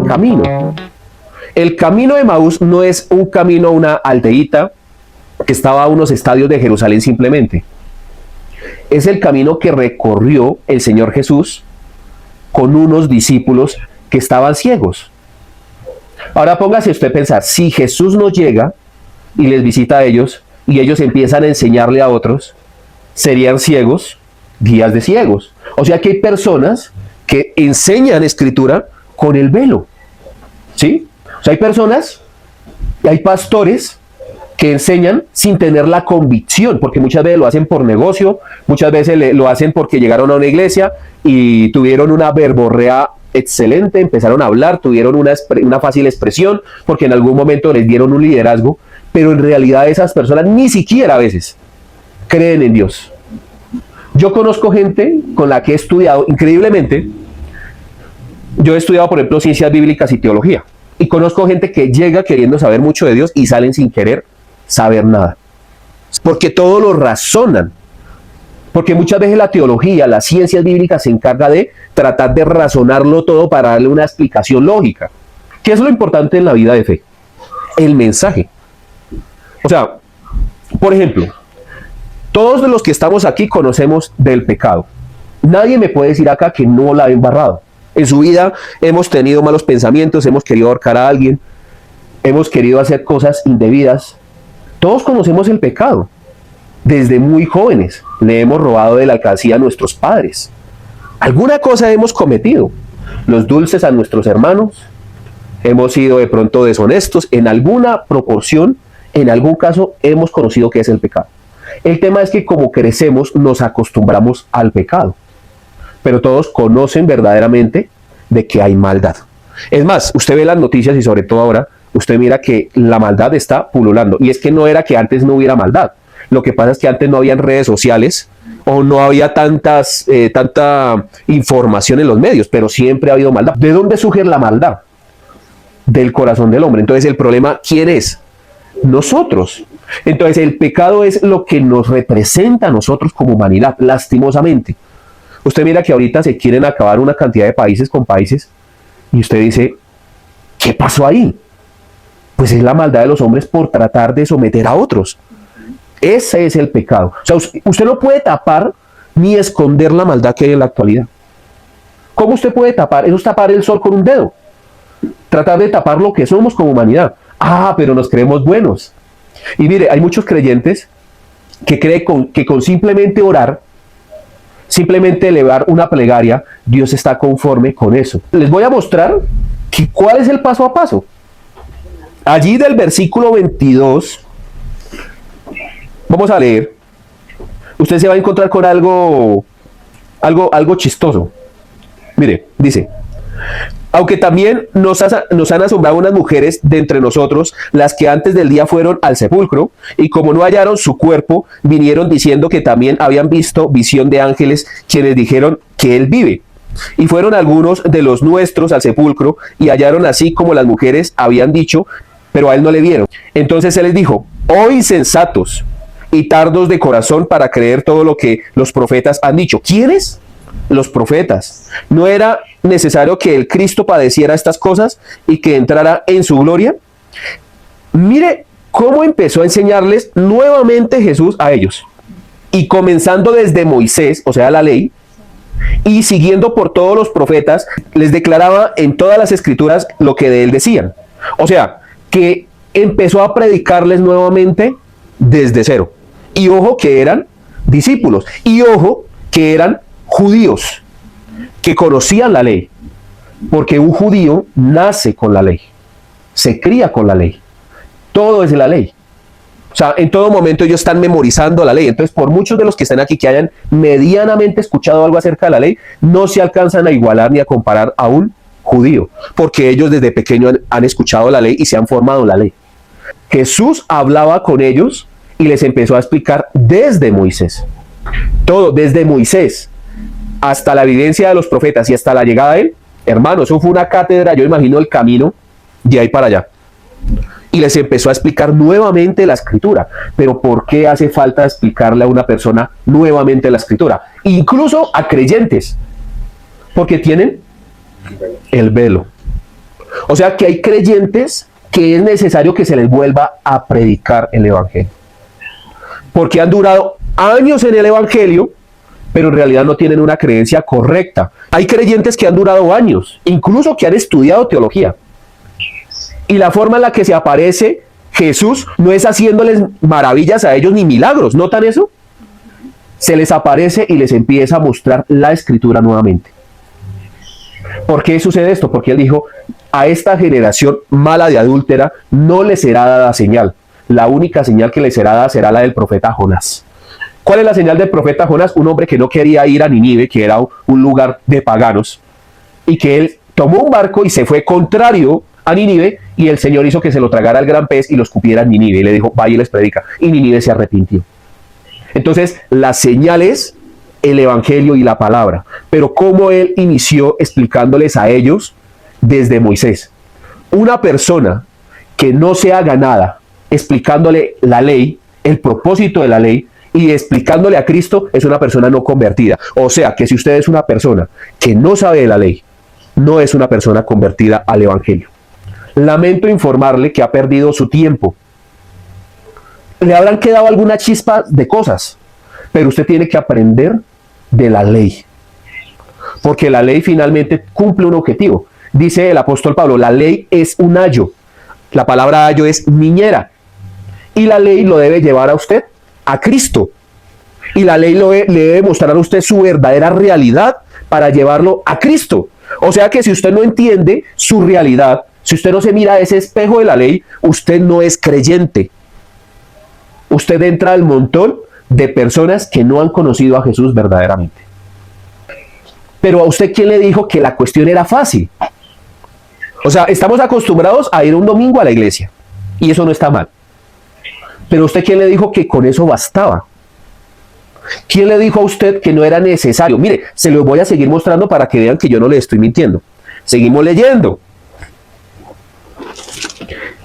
Camino. El camino de Emaús no es un camino a una aldeíta que estaba a unos estadios de Jerusalén simplemente. Es el camino que recorrió el Señor Jesús con unos discípulos que estaban ciegos. Ahora póngase usted a pensar, si Jesús no llega y les visita a ellos y ellos empiezan a enseñarle a otros, serían ciegos, guías de ciegos. O sea que hay personas que enseñan escritura con el velo, ¿sí? O sea, hay personas, hay pastores que enseñan sin tener la convicción, porque muchas veces lo hacen por negocio, muchas veces lo hacen porque llegaron a una iglesia y tuvieron una verborrea excelente, empezaron a hablar, tuvieron una fácil expresión, porque en algún momento les dieron un liderazgo, pero en realidad esas personas ni siquiera a veces creen en Dios. Yo conozco gente con la que he estudiado, increíblemente, yo he estudiado, por ejemplo, ciencias bíblicas y teología, y conozco gente que llega queriendo saber mucho de Dios y salen sin querer saber nada, porque todo lo razonan, porque muchas veces la teología, las ciencias bíblicas se encarga de tratar de razonarlo todo para darle una explicación lógica. ¿Qué es lo importante en la vida de fe? El mensaje. O sea, por ejemplo, todos los que estamos aquí conocemos del pecado. Nadie me puede decir acá que no la ha embarrado. En su vida hemos tenido malos pensamientos, hemos querido ahorcar a alguien, hemos querido hacer cosas indebidas. Todos conocemos el pecado. Desde muy jóvenes le hemos robado de la alcancía a nuestros padres. Alguna cosa hemos cometido. Los dulces a nuestros hermanos. Hemos sido de pronto deshonestos. En alguna proporción, en algún caso, hemos conocido qué es el pecado. El tema es que como crecemos nos acostumbramos al pecado. Pero todos conocen verdaderamente de que hay maldad. Es más, usted ve las noticias y sobre todo ahora, usted mira que la maldad está pululando. Y es que no era que antes no hubiera maldad. Lo que pasa es que antes no habían redes sociales o no había tanta información en los medios, pero siempre ha habido maldad. ¿De dónde surge la maldad? Del corazón del hombre. Entonces el problema, ¿quién es? Nosotros. Entonces el pecado es lo que nos representa a nosotros como humanidad, lastimosamente. Usted mira que ahorita se quieren acabar una cantidad de países con países y usted dice, ¿qué pasó ahí? Pues es la maldad de los hombres por tratar de someter a otros. Ese es el pecado. O sea, usted no puede tapar ni esconder la maldad que hay en la actualidad. ¿Cómo usted puede tapar? Eso es tapar el sol con un dedo. Tratar de tapar lo que somos como humanidad. Ah, pero nos creemos buenos. Y mire, hay muchos creyentes que creen que con simplemente orar, simplemente elevar una plegaria, Dios está conforme con eso. Les voy a mostrar cuál es el paso a paso. Allí del versículo 22, vamos a leer. Usted se va a encontrar con algo chistoso. Mire, dice: aunque también nos han asombrado unas mujeres de entre nosotros, las que antes del día fueron al sepulcro, y como no hallaron su cuerpo, vinieron diciendo que también habían visto visión de ángeles, quienes dijeron que él vive. Y fueron algunos de los nuestros al sepulcro, y hallaron así como las mujeres habían dicho, pero a él no le vieron. Entonces él les dijo: oh insensatos y tardos de corazón para creer todo lo que los profetas han dicho. ¿Quiénes? Los profetas. ¿No era necesario que el Cristo padeciera estas cosas y que entrara en su gloria? Mire cómo empezó a enseñarles nuevamente Jesús a ellos. Y comenzando desde Moisés, o sea, la ley, y siguiendo por todos los profetas, les declaraba en todas las escrituras lo que de él decían. O sea, que empezó a predicarles nuevamente desde cero. Y ojo que eran discípulos. Y ojo que eran judíos que conocían la ley, porque un judío nace con la ley, se cría con la ley, todo es de la ley. O sea, en todo momento ellos están memorizando la ley. Entonces, por muchos de los que están aquí que hayan medianamente escuchado algo acerca de la ley, no se alcanzan a igualar ni a comparar a un judío, porque ellos desde pequeños han escuchado la ley y se han formado en la ley. Jesús hablaba con ellos y les empezó a explicar desde Moisés, todo desde Moisés hasta la evidencia de los profetas y hasta la llegada de él. Hermano, eso fue una cátedra. Yo imagino el camino de ahí para allá. y les empezó a explicar nuevamente la escritura. Pero ¿por qué hace falta explicarle a una persona nuevamente la escritura? Incluso a creyentes, porque tienen el velo. O sea que hay creyentes que es necesario que se les vuelva a predicar el evangelio, porque han durado años en el evangelio, pero en realidad no tienen una creencia correcta. Hay creyentes que han durado años, incluso que han estudiado teología, y la forma en la que se aparece Jesús no es haciéndoles maravillas a ellos ni milagros. ¿Notan eso? Se les aparece y les empieza a mostrar la escritura nuevamente. ¿Por qué sucede esto? Porque él dijo: a esta generación mala de adúltera no le será dada señal. La única señal que le será dada será la del profeta Jonás. ¿Cuál es la señal del profeta Jonás? Un hombre que no quería ir a Nínive, que era un lugar de paganos, y que él tomó un barco y se fue contrario a Nínive, y el Señor hizo que se lo tragara el gran pez y lo escupiera en Nínive, y le dijo: vaya y les predica. Y Nínive se arrepintió. Entonces, la señal es el evangelio y la palabra. Pero ¿cómo él inició explicándoles a ellos? Desde Moisés. Una persona que no se haga nada explicándole la ley, el propósito de la ley, y explicándole a Cristo, es una persona no convertida. O sea que si usted es una persona que no sabe de la ley, no es una persona convertida al evangelio. Lamento informarle que ha perdido su tiempo. Le habrán quedado alguna chispa de cosas, pero usted tiene que aprender de la ley, porque la ley finalmente cumple un objetivo. Dice el apóstol Pablo: la ley es un ayo. La palabra ayo es niñera, y la ley lo debe llevar a usted a Cristo, y la ley le debe mostrar a usted su verdadera realidad para llevarlo a Cristo. O sea que si usted no entiende su realidad, si usted no se mira a ese espejo de la ley, usted no es creyente. Usted entra al montón de personas que no han conocido a Jesús verdaderamente. Pero a usted, ¿quién le dijo que la cuestión era fácil? O sea, estamos acostumbrados a ir un domingo a la iglesia, y eso no está mal. Pero usted, ¿quién le dijo que con eso bastaba? ¿Quién le dijo a usted que no era necesario? Mire, se lo voy a seguir mostrando para que vean que yo no le estoy mintiendo. Seguimos leyendo.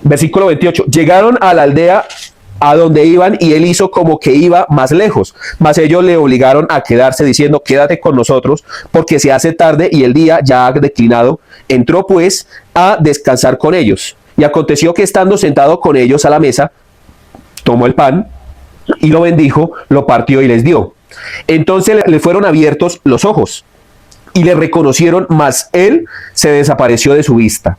Versículo 28. Llegaron a la aldea a donde iban, y él hizo como que iba más lejos, mas ellos le obligaron a quedarse, diciendo: quédate con nosotros, porque se hace tarde y el día ya ha declinado. Entró pues a descansar con ellos, y aconteció que estando sentado con ellos a la mesa, tomó el pan y lo bendijo, lo partió y les dio. Entonces le fueron abiertos los ojos y le reconocieron, mas él se desapareció de su vista.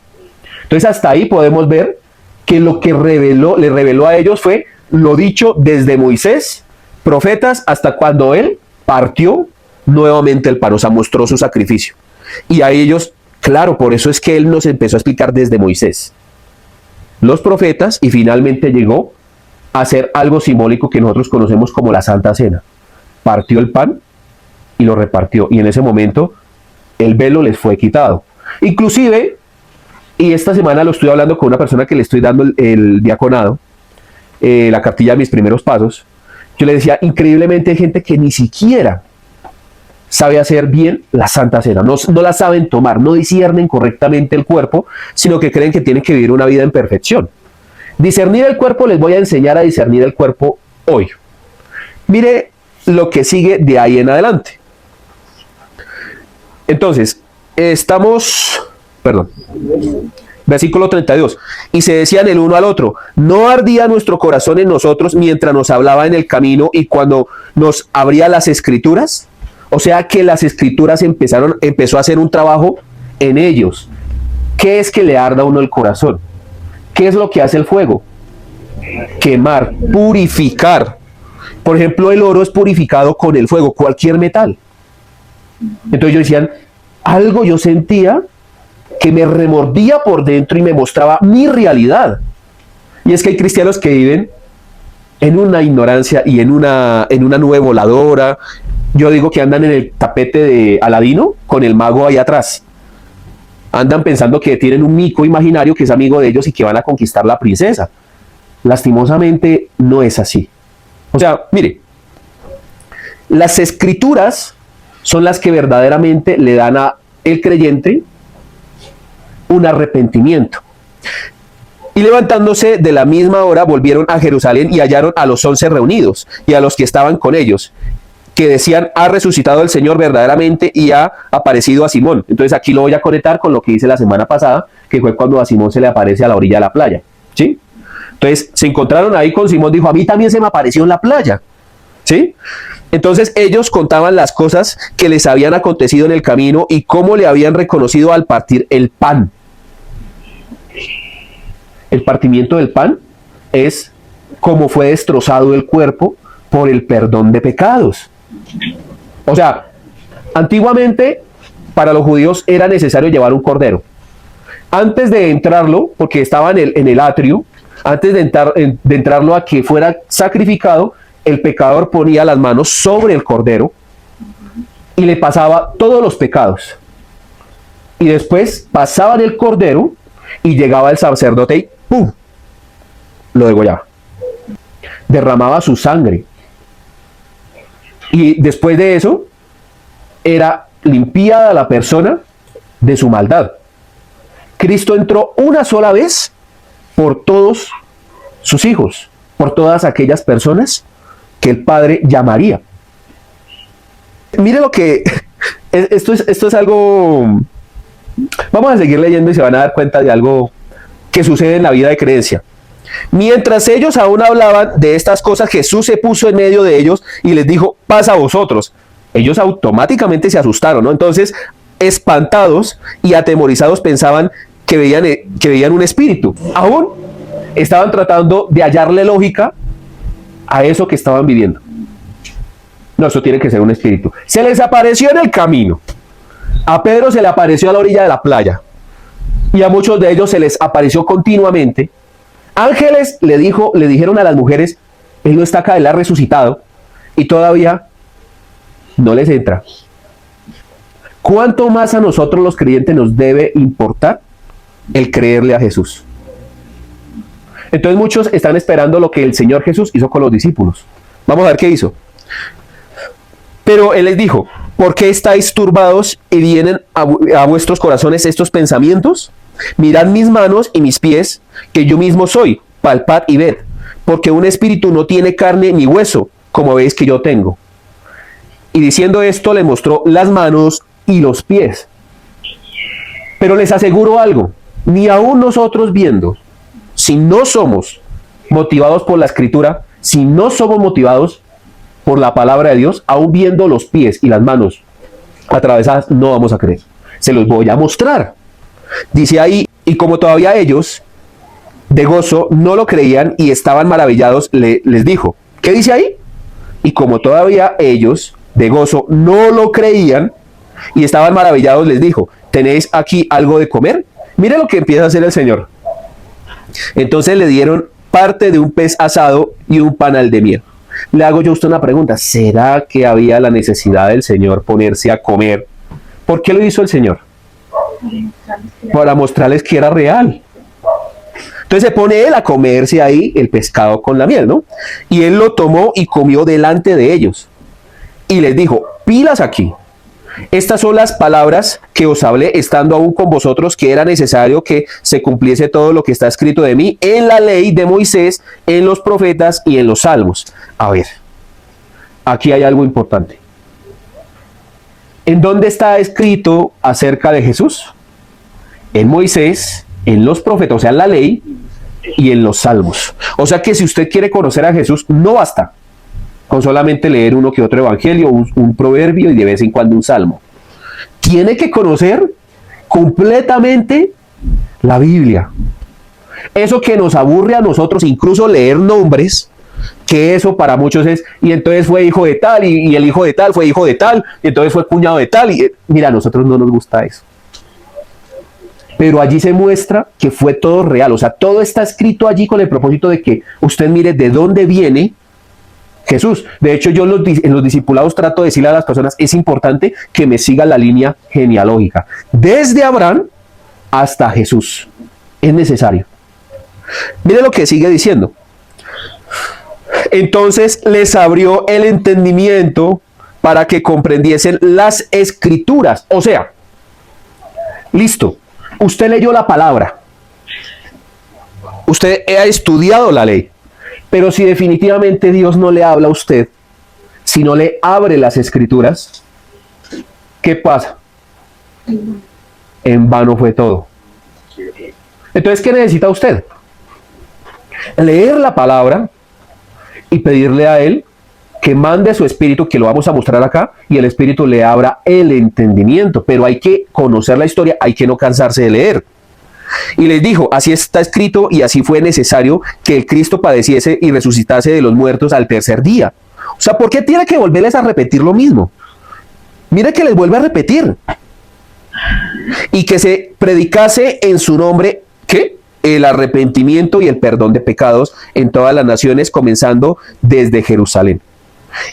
Entonces hasta ahí podemos ver que lo que le reveló a ellos fue lo dicho desde Moisés, profetas, hasta cuando él partió nuevamente el pan, o sea, mostró su sacrificio. Y a ellos, claro, por eso es que él nos empezó a explicar desde Moisés, los profetas, y finalmente llegó a hacer algo simbólico que nosotros conocemos como la Santa Cena. Partió el pan y lo repartió, y en ese momento el velo les fue quitado. Inclusive, y esta semana lo estoy hablando con una persona que le estoy dando el diaconado, la cartilla de mis primeros pasos, yo le decía: increíblemente hay gente que ni siquiera sabe hacer bien la Santa Cena, no la saben tomar, no disciernen correctamente el cuerpo, sino que creen que tienen que vivir una vida en perfección. Discernir el cuerpo, les voy a enseñar a discernir el cuerpo hoy. Mire lo que sigue de ahí en adelante. Entonces, versículo 32. Y se decían el uno al otro: ¿no ardía nuestro corazón en nosotros mientras nos hablaba en el camino y cuando nos abría las escrituras? O sea que las escrituras empezó a hacer un trabajo en ellos. ¿Qué es que le arda a uno el corazón? ¿Qué es lo que hace el fuego? Quemar, purificar. Por ejemplo, el oro es purificado con el fuego, cualquier metal. Entonces ellos decían: algo yo sentía que me remordía por dentro y me mostraba mi realidad. Y es que hay cristianos que viven en una ignorancia y en una nube voladora. Yo digo que andan en el tapete de Aladino con el mago ahí atrás. Andan pensando que tienen un mico imaginario que es amigo de ellos y que van a conquistar la princesa. Lastimosamente no es así. O sea, mire, las escrituras son las que verdaderamente le dan al creyente un arrepentimiento. Y levantándose de la misma hora, volvieron a Jerusalén y hallaron a los 11 reunidos y a los que estaban con ellos, que decían: ha resucitado el Señor verdaderamente y ha aparecido a Simón. Entonces aquí lo voy a conectar con lo que hice la semana pasada, que fue cuando a Simón se le aparece a la orilla de la playa, ¿sí? Entonces se encontraron ahí con Simón, dijo: a mí también se me apareció en la playa, ¿sí? Entonces ellos contaban las cosas que les habían acontecido en el camino y cómo le habían reconocido al partir el pan. El partimiento del pan es cómo fue destrozado el cuerpo por el perdón de pecados. O sea, antiguamente para los judíos era necesario llevar un cordero. Antes de entrarlo, porque estaba en el atrio, antes de entrarlo a que fuera sacrificado, el pecador ponía las manos sobre el cordero y le pasaba todos los pecados. Y después pasaban el cordero y llegaba el sacerdote y ¡pum!, lo degollaba. Derramaba su sangre. Y después de eso, era limpiada la persona de su maldad. Cristo entró una sola vez por todos sus hijos, por todas aquellas personas que el Padre llamaría. Mire lo que... Esto es algo... Vamos a seguir leyendo y se van a dar cuenta de algo que sucede en la vida de creencia. Mientras ellos aún hablaban de estas cosas, Jesús se puso en medio de ellos y les dijo: paz a vosotros. Ellos automáticamente se asustaron, ¿no? Entonces, espantados y atemorizados, pensaban que veían un espíritu. Aún estaban tratando de hallarle lógica a eso que estaban viviendo. No, eso tiene que ser un espíritu. Se les apareció en el camino. A Pedro se le apareció a la orilla de la playa. Y a muchos de ellos se les apareció continuamente. Ángeles le dijeron a las mujeres: él no está acá, él ha resucitado. Y todavía no les entra. ¿Cuánto más a nosotros los creyentes nos debe importar el creerle a Jesús? Entonces muchos están esperando lo que el Señor Jesús hizo con los discípulos. Vamos a ver qué hizo. Pero Él les dijo: ¿por qué estáis turbados y vienen a vuestros corazones estos pensamientos? Mirad mis manos y mis pies, que yo mismo soy. Palpad y ved, porque un espíritu no tiene carne ni hueso, como veis que yo tengo. Y diciendo esto, le mostró las manos y los pies. Pero les aseguro algo: ni aun nosotros viendo, si no somos motivados por la Escritura, si no somos motivados por la palabra de Dios, aún viendo los pies y las manos atravesadas, no vamos a creer. Se los voy a mostrar. Dice ahí: y como todavía ellos de gozo no lo creían y estaban maravillados, les dijo. ¿Qué dice ahí? Y como todavía ellos de gozo no lo creían y estaban maravillados, les dijo: ¿tenéis aquí algo de comer? Mire lo que empieza a hacer el Señor. Entonces le dieron parte de un pez asado y un panal de miel. Le hago yo a usted una pregunta: ¿será que había la necesidad del Señor ponerse a comer? ¿Por qué lo hizo el Señor? Para mostrarles que era real. Entonces se pone Él a comerse ahí el pescado con la miel, ¿no? Y Él lo tomó y comió delante de ellos. Y les dijo: pilas aquí. Estas son las palabras que os hablé estando aún con vosotros, que era necesario que se cumpliese todo lo que está escrito de mí en la ley de Moisés, en los profetas y en los salmos. A ver, aquí hay algo importante. ¿En dónde está escrito acerca de Jesús? En Moisés, en los profetas, o sea, en la ley, y en los salmos. O sea que si usted quiere conocer a Jesús, no basta con solamente leer uno que otro evangelio, un proverbio y de vez en cuando un salmo. Tiene que conocer completamente la Biblia. Eso que nos aburre a nosotros, incluso leer nombres, que eso para muchos es: y entonces fue hijo de tal, y el hijo de tal fue hijo de tal, y entonces fue cuñado de tal, y mira, a nosotros no nos gusta eso. Pero allí se muestra que fue todo real, o sea, todo está escrito allí con el propósito de que usted mire de dónde viene Jesús. De hecho, yo en los discipulados trato de decirle a las personas: es importante que me siga la línea genealógica, desde Abraham hasta Jesús. Es necesario. Mire lo que sigue diciendo. Entonces les abrió el entendimiento para que comprendiesen las escrituras. O sea, listo, usted leyó la palabra, usted ha estudiado la ley, pero si definitivamente Dios no le habla a usted, si no le abre las escrituras, ¿qué pasa? En vano fue todo. Entonces, ¿qué necesita usted? Leer la palabra y pedirle a Él que mande su espíritu, que lo vamos a mostrar acá, y el espíritu le abra el entendimiento. Pero hay que conocer la historia, hay que no cansarse de leer. Y les dijo, así está escrito y así fue necesario que el Cristo padeciese y resucitase de los muertos al tercer día. O sea, ¿por qué tiene que volverles a repetir lo mismo? Mire que les vuelve a repetir. Y que se predicase en su nombre, ¿qué? El arrepentimiento y el perdón de pecados en todas las naciones, comenzando desde Jerusalén.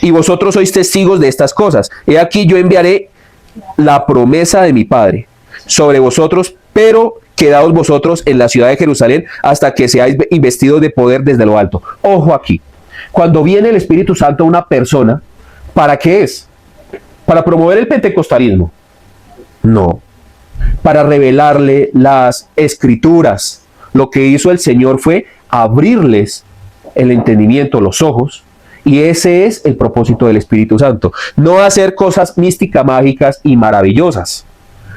Y vosotros sois testigos de estas cosas. He aquí yo enviaré la promesa de mi Padre sobre vosotros, pero quedaos vosotros en la ciudad de Jerusalén hasta que seáis investidos de poder desde lo alto. Ojo aquí, cuando viene el Espíritu Santo a una persona, ¿para qué es? ¿Para promover el pentecostalismo? No, para revelarle las escrituras. Lo que hizo el Señor fue abrirles el entendimiento, los ojos, y ese es el propósito del Espíritu Santo. No hacer cosas místicas, mágicas y maravillosas.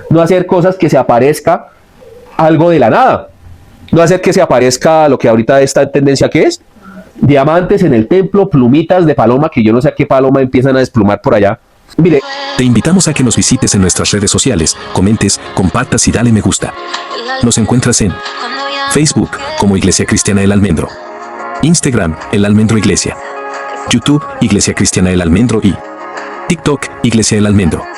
No hacer cosas que se aparezca algo de la nada. No hacer que se aparezca lo que ahorita esta tendencia que es. Diamantes en el templo, plumitas de paloma, que yo no sé a qué paloma empiezan a desplumar por allá. Mire. Te invitamos a que nos visites en nuestras redes sociales, comentes, compartas y dale me gusta. Nos encuentras en Facebook como Iglesia Cristiana El Almendro, Instagram El Almendro Iglesia, YouTube Iglesia Cristiana El Almendro y TikTok Iglesia El Almendro.